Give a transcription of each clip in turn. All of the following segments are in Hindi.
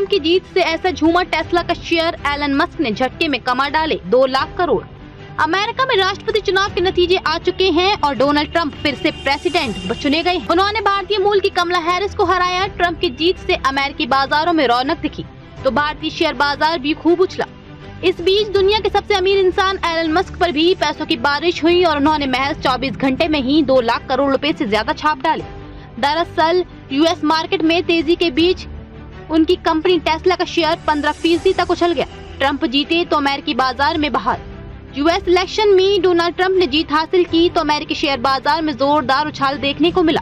ट्रंप की जीत से ऐसा झूमा टेस्ला का शेयर, एलन मस्क ने झटके में कमा डाले 2 लाख करोड़। अमेरिका में राष्ट्रपति चुनाव के नतीजे आ चुके हैं और डोनाल्ड ट्रंप फिर से प्रेसिडेंट चुने गए। उन्होंने भारतीय मूल की कमला हैरिस को हराया। ट्रंप की जीत से अमेरिकी बाजारों में रौनक दिखी तो भारतीय शेयर बाजार भी खूब उछला। इस बीच दुनिया के सबसे अमीर इंसान एलन मस्क पर भी पैसों की बारिश हुई और उन्होंने महज 24 घंटे में ही 2 लाख करोड़ रुपए से ज्यादा छाप डाले। दरअसल यूएस मार्केट में तेजी के बीच उनकी कंपनी टेस्ला का शेयर 15% तक उछल गया। ट्रंप जीते तो अमेरिकी बाजार में बहार। यूएस इलेक्शन में डोनाल्ड ट्रंप ने जीत हासिल की तो अमेरिकी शेयर बाजार में जोरदार उछाल देखने को मिला।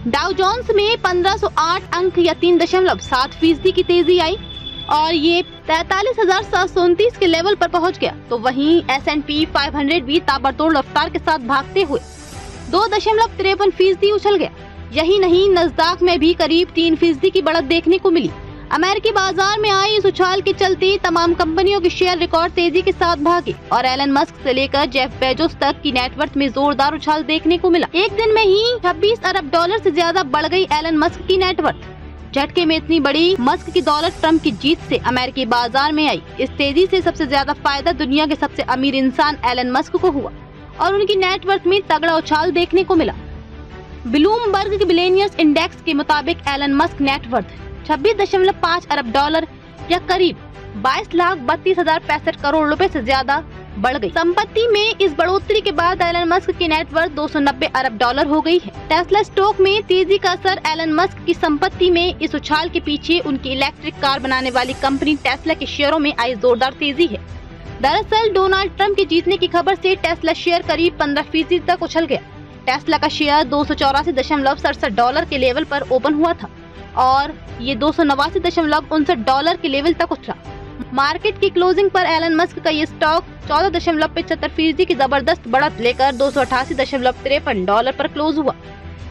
डाउ जोन्स में 1508 अंक या 3.7% की तेजी आई और ये 43,729 के लेवल पर पहुंच गया। तो वहीं S&P 500 भी ताबड़तोड़ रफ्तार के साथ भागते हुए 2.53% उछल गया। यही नहीं, नस्दाक में भी करीब 3% की बढ़त देखने को मिली। अमेरिकी बाजार में आई इस उछाल के चलते तमाम कंपनियों के शेयर रिकॉर्ड तेजी के साथ भागे और एलन मस्क से लेकर जेफ बेजोस तक की नेटवर्थ में जोरदार उछाल देखने को मिला। एक दिन में ही 26 अरब डॉलर से ज्यादा बढ़ गई एलन मस्क की नेटवर्थ। झटके में इतनी बड़ी मस्क की दौलत ट्रंप की जीत से अमेरिकी बाजार में आई। इस तेजी से सबसे ज्यादा फायदा दुनिया के सबसे अमीर इंसान एलन मस्क को हुआ और उनकी नेटवर्थ में तगड़ा उछाल देखने को मिला। ब्लूमबर्ग के बिलियनियर्स इंडेक्स के मुताबिक एलन मस्क नेटवर्थ 26.5 अरब डॉलर या करीब 22,32,065 करोड़ रुपए से ज्यादा बढ़ गई। संपत्ति में इस बढ़ोतरी के बाद एलन मस्क की नेटवर्थ 290 अरब डॉलर हो गई है। टेस्ला स्टॉक में तेजी का असर एलन मस्क की संपत्ति में इस उछाल के पीछे उनकी इलेक्ट्रिक कार बनाने वाली कंपनी टेस्ला के शेयरों में आई जोरदार तेजी है। दरअसल डोनाल्ड ट्रंप के जीतने की खबर से टेस्ला शेयर करीब 15% तक उछल गया। टेस्ला का शेयर 284.67 डॉलर के लेवल पर ओपन हुआ था और ये 289.59 डॉलर के लेवल तक उछला। मार्केट की क्लोजिंग पर एलन मस्क का ये स्टॉक 14.75% की जबरदस्त बढ़त लेकर 288.53 डॉलर पर क्लोज हुआ।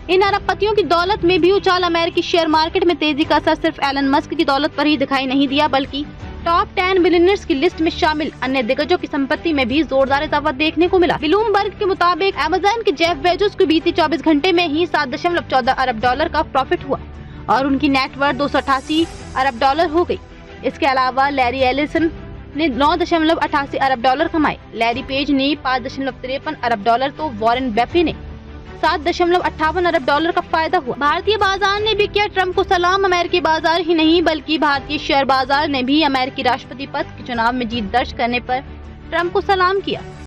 इन अरबपतियों की दौलत में भी उछाल। अमेरिकी शेयर मार्केट में तेजी का असर सिर्फ एलन मस्क की दौलत पर ही दिखाई नहीं दिया बल्कि टॉप 10 बिलियनियर्स की लिस्ट में शामिल अन्य दिग्गजों की संपत्ति में भी जोरदार इजाफा देखने को मिला। ब्लूमबर्ग के मुताबिक अमेज़न के जेफ बेजोस को बीते 24 घंटे में ही 7.14 अरब डॉलर का प्रॉफिट हुआ और उनकी नेटवर्थ 288 अरब डॉलर हो गई। इसके अलावा लैरी एलिसन ने 9.88 अरब डॉलर कमाए। लैरी पेज ने 5.53 अरब डॉलर तो वॉरेन बफे ने 7.58 अरब डॉलर का फायदा हुआ। भारतीय बाजार ने भी किया ट्रंप को सलाम। अमेरिकी बाजार ही नहीं बल्कि भारतीय शेयर बाजार ने भी अमेरिकी राष्ट्रपति पद के चुनाव में जीत दर्ज करने पर ट्रंप को सलाम किया।